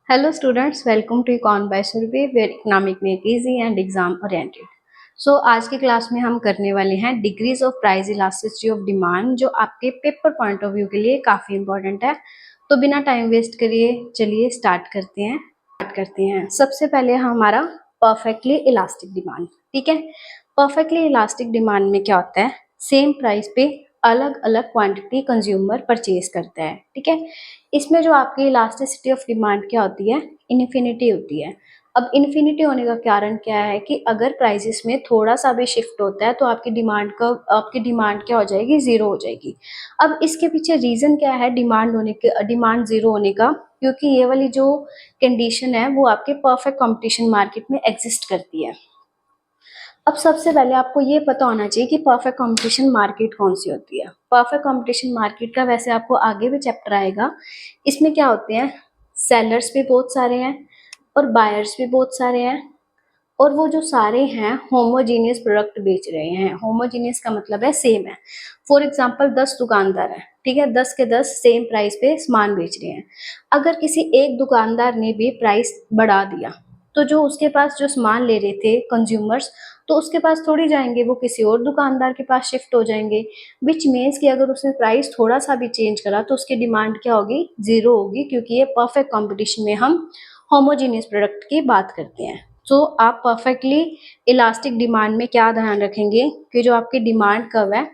Hello students, welcome to Econ by Survey where economic make easy and exam oriented. So आज की class में हम करने वाले हैं degrees of price elasticity of demand, जो आपके पेपर पॉइंट ऑफ व्यू के लिए काफी इंपॉर्टेंट है। तो बिना टाइम वेस्ट करिए चलिए स्टार्ट करते हैं। सबसे पहले हमारा परफेक्टली इलास्टिक डिमांड। ठीक है, परफेक्टली इलास्टिक डिमांड में क्या होता है, सेम प्राइस पे अलग अलग क्वांटिटी कंज्यूमर परचेज करता है। ठीक है, इसमें जो आपकी इलास्टिसिटी ऑफ डिमांड क्या होती है, इन्फिनिटी होती है। अब इन्फिनिटी होने का कारण क्या है कि अगर प्राइसेस में थोड़ा सा भी शिफ्ट होता है तो आपकी डिमांड क्या हो जाएगी, जीरो हो जाएगी। अब इसके पीछे रीजन क्या है डिमांड जीरो होने का, क्योंकि ये वाली जो कंडीशन है वो आपके परफेक्ट कंपटीशन मार्केट में एग्जिस्ट करती है। अब सबसे पहले आपको ये पता होना चाहिए कि परफेक्ट कंपटीशन मार्केट कौन सी होती है। परफेक्ट कंपटीशन मार्केट का वैसे आपको आगे भी चैप्टर आएगा। इसमें क्या होते हैं, सेलर्स भी बहुत सारे हैं और बायर्स भी बहुत सारे हैं, और वो जो सारे हैं होमोजीनियस प्रोडक्ट बेच रहे हैं। होमोजीनियस का मतलब है सेम है। फॉर एग्जांपल 10 दुकानदार है, ठीक है, 10 के 10 सेम प्राइस पे सामान बेच रहे हैं। अगर किसी एक दुकानदार ने भी प्राइस बढ़ा दिया तो जो उसके पास जो सामान ले रहे थे कंज्यूमर्स, तो उसके पास थोड़ी जाएंगे, वो किसी और दुकानदार के पास शिफ्ट हो जाएंगे। विच मीन्स कि अगर उसने प्राइस थोड़ा सा भी चेंज करा तो उसकी डिमांड क्या होगी, जीरो होगी, क्योंकि ये परफेक्ट कंपटीशन में हम होमोजीनियस प्रोडक्ट की बात करते हैं। तो आप परफेक्टली इलास्टिक डिमांड में क्या ध्यान रखेंगे कि जो आपकी डिमांड कर्व है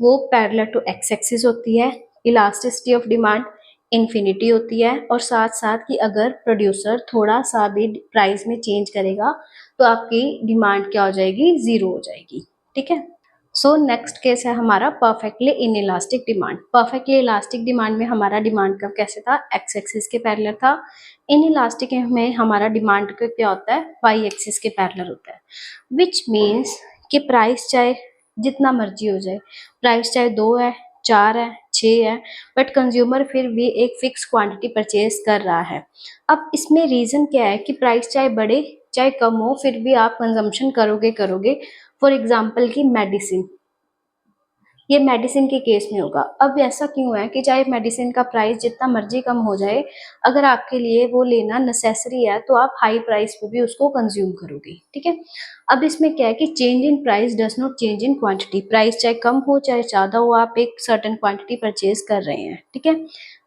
वो पैरेलल टू एक्स एक्सिस होती है, इलास्टिसिटी ऑफ डिमांड इन्फिनिटी होती है, और साथ साथ कि अगर प्रोड्यूसर थोड़ा सा भी प्राइस में चेंज करेगा तो आपकी डिमांड क्या हो जाएगी, जीरो हो जाएगी। ठीक है, सो नेक्स्ट केस है हमारा perfectly in elastic demand. Perfectly elastic demand में हमारा डिमांड कर्व कैसे था, एक्स एक्सिस के पैरेलल था। इन इलास्टिक में हमारा डिमांड कर्व क्या होता है, वाई एक्सिस के पैरेलल होता है। विच मीन्स कि प्राइस चाहे जितना मर्जी हो जाए, प्राइस चाहे 2 है, 4 है, 6 है, बट कंज्यूमर फिर भी एक फिक्स क्वांटिटी परचेज कर रहा है। अब इसमें रीजन क्या है कि प्राइस चाहे बढ़े चाहे कम हो, फिर भी आप कंजम्पशन करोगे। फॉर एग्जाम्पल की मेडिसिन, ये मेडिसिन के केस में होगा। अब ऐसा क्यों है कि चाहे मेडिसिन का प्राइस जितना मर्जी कम हो जाए, अगर आपके लिए वो लेना नेसेसरी है तो आप हाई प्राइस पे भी उसको कंज्यूम करोगे। ठीक है, अब इसमें क्या है कि change in price does not change in quantity. Price चाहे कम हो चाहे ज्यादा हो, आप एक सर्टेन क्वांटिटी परचेज कर रहे हैं। ठीक है,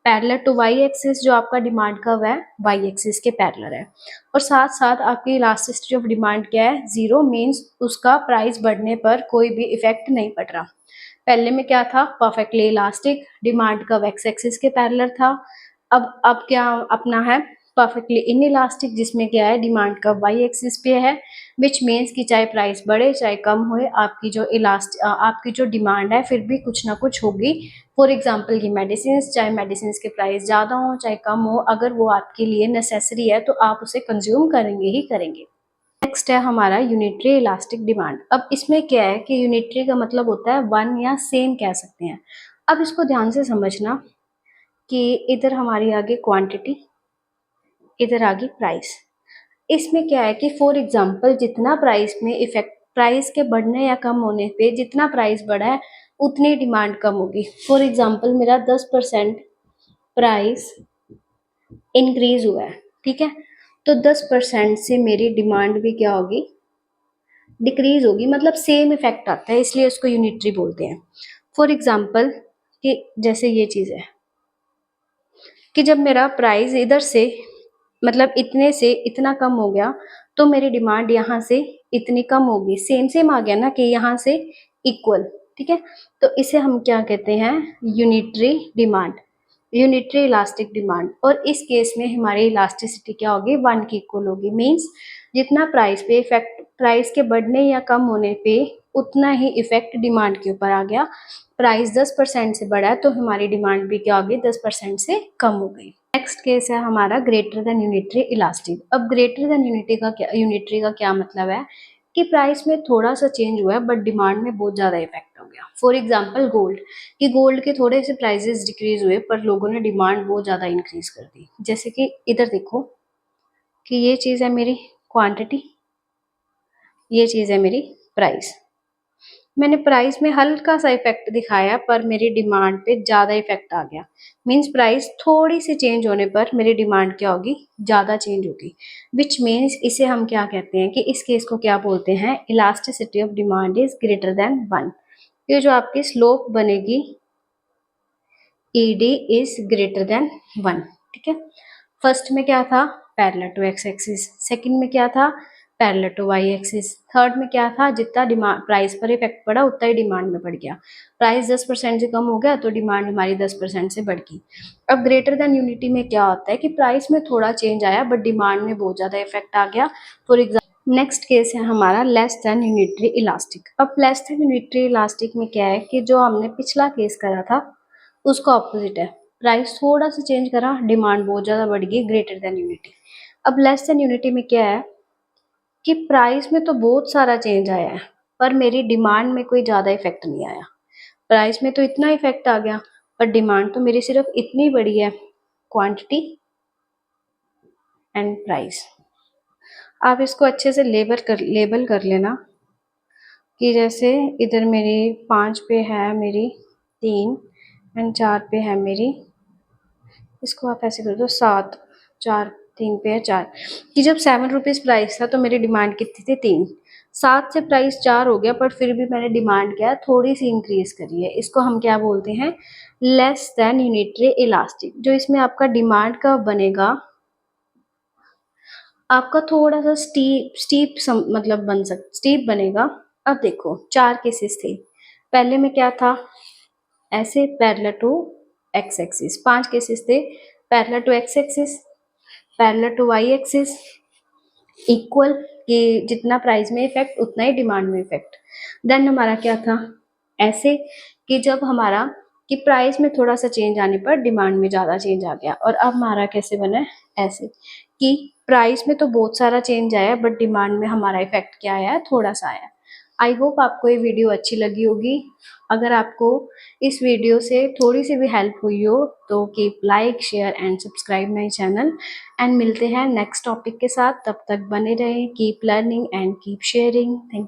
पैरेलल टू वाई एक्सिस जो आपका डिमांड कर्व है वाई एक्सिस के पैरेलल है, और साथ साथ आपकी इलास्टिसिटी ऑफ डिमांड क्या है, जीरो मीन्स उसका प्राइस बढ़ने पर कोई भी इफेक्ट नहीं पड़ रहा। पहले में क्या था, perfectly elastic demand curve x axis के पैरेलल था। अब क्या अपना है, परफेक्टली इन इलास्टिक, जिसमें क्या है डिमांड कर्व वाई एक्सिस पे है। विच मीन्स कि चाहे प्राइस बढ़े चाहे कम होए, आपकी जो डिमांड है फिर भी कुछ ना कुछ होगी। फॉर एग्जाम्पल की मेडिसिन, चाहे मेडिसिन के प्राइस ज़्यादा हो चाहे कम हो, अगर वो आपके लिए नेसेसरी है तो आप उसे कंज्यूम करेंगे ही करेंगे। नेक्स्ट है हमारा यूनिटरी इलास्टिक डिमांड। अब इसमें क्या है कि यूनिटरी का मतलब होता है वन या सेम कह सकते हैं। अब इसको ध्यान से समझना कि इधर हमारी आगे क्वांटिटी, इधर आगे प्राइस। इसमें क्या है कि फॉर एग्जांपल जितना प्राइस में इफेक्ट, प्राइस के बढ़ने या कम होने पे जितना प्राइस बढ़ा है उतनी डिमांड कम होगी। फॉर एग्जांपल मेरा 10% प्राइस इंक्रीज हुआ है, ठीक है, तो 10% से मेरी डिमांड भी क्या होगी, डिक्रीज होगी। मतलब सेम इफेक्ट आता है, इसलिए उसको यूनिटरी बोलते हैं। फॉर एग्जाम्पल कि जैसे ये चीज़ है कि जब मेरा प्राइस इधर से मतलब इतने से इतना कम हो गया तो मेरी डिमांड यहाँ से इतनी कम होगी। सेम सेम आ गया ना कि यहाँ से इक्वल। ठीक है, तो इसे हम क्या कहते हैं, unitary demand, unitary elastic demand. और इस केस में हमारी इलास्टिसिटी क्या होगी, वन की इक्वल होगी। मीन्स जितना प्राइस पे इफेक्ट, प्राइस के बढ़ने या कम होने पे उतना ही इफेक्ट डिमांड के ऊपर आ गया। प्राइस 10% से बढ़ा है तो हमारी डिमांड भी क्या होगी, 10% से कम हो गई। नेक्स्ट केस है हमारा ग्रेटर देन यूनिटरी इलास्टिक। अब ग्रेटर देन यूनिटरी का क्या मतलब है कि प्राइस में थोड़ा सा चेंज हुआ है बट डिमांड में बहुत ज़्यादा इफेक्ट हो गया। फॉर एग्जांपल गोल्ड, कि गोल्ड के थोड़े से प्राइसेस डिक्रीज हुए पर लोगों ने डिमांड बहुत ज़्यादा इंक्रीज कर दी। जैसे कि इधर देखो कि ये चीज़ है मेरी क्वांटिटी, ये चीज़ है मेरी प्राइस। मैंने प्राइस में हल्का सा इफेक्ट दिखाया पर मेरी डिमांड पे ज़्यादा इफेक्ट आ गया। मीन्स प्राइस थोड़ी सी चेंज होने पर मेरी डिमांड क्या होगी, ज़्यादा चेंज होगी। विच मीन्स इसे हम क्या कहते हैं कि इस केस को क्या बोलते हैं, elasticity of demand is greater than 1। ये जो आपकी स्लोप बनेगी ED इज ग्रेटर देन 1। ठीक है, फर्स्ट में क्या था, parallel to x axis, second में क्या था, parallel to Y axis, third में क्या था, जितना डिमांड प्राइस पर इफेक्ट पड़ा उतना ही डिमांड में बढ़ गया। प्राइस 10% से कम हो गया तो डिमांड हमारी 10% से बढ़ गई। अब ग्रेटर देन यूनिटी में क्या होता है कि प्राइस में थोड़ा चेंज आया बट डिमांड में बहुत ज़्यादा इफेक्ट आ गया। फॉर एग्जाम्पल नेक्स्ट केस है हमारा लेस देन यूनिटरी इलास्टिक। अब लेस देन यूनिटरी इलास्टिक में क्या है कि जो हमने पिछला केस करा था उसका ऑपोजिट है, प्राइस थोड़ा सा चेंज करा, डिमांड बहुत ज़्यादा बढ़ गई, ग्रेटर देन यूनिटी। अब लेस देन यूनिटी में क्या है कि प्राइस में तो बहुत सारा चेंज आया है पर मेरी डिमांड में कोई ज़्यादा इफेक्ट नहीं आया। प्राइस में तो इतना इफेक्ट आ गया पर डिमांड तो मेरी सिर्फ इतनी बढ़ी है, क्वांटिटी एंड प्राइस। आप इसको अच्छे से लेबल कर लेना कि जैसे इधर मेरी 5 पे है मेरी 3 एंड 4 पे है मेरी, इसको आप ऐसे कर दो 7, 4 3 पे है 4, कि जब 7 रुपीज़ प्राइस था तो मेरी डिमांड कितनी थी 3, 7 से प्राइस 4 हो गया पर फिर भी मैंने डिमांड क्या है थोड़ी सी इंक्रीज करी है। इसको हम क्या बोलते हैं, लेस देन यूनिटरी इलास्टिक। जो इसमें आपका डिमांड का बनेगा आपका थोड़ा सा स्टीप मतलब स्टीप बनेगा। अब देखो 4 केसेस थे, पहले में क्या था, ऐसे parallel to x axis, 5 cases थे, parallel to x axis, parallel to Y axis, equal कि जितना प्राइस में इफेक्ट उतना ही डिमांड में इफेक्ट। देन हमारा क्या था, ऐसे कि जब हमारा कि प्राइस में थोड़ा सा चेंज आने पर डिमांड में ज़्यादा चेंज आ गया। और अब हमारा कैसे बना है, ऐसे कि प्राइस में तो बहुत सारा चेंज आया बट डिमांड में हमारा इफेक्ट क्या आया है, थोड़ा सा आया। आई होप आपको ये वीडियो अच्छी लगी होगी। अगर आपको इस वीडियो से थोड़ी सी भी हेल्प हुई हो तो keep like share and subscribe my channel and मिलते हैं नेक्स्ट टॉपिक के साथ। तब तक बने रहें, keep learning and keep sharing. Thank you.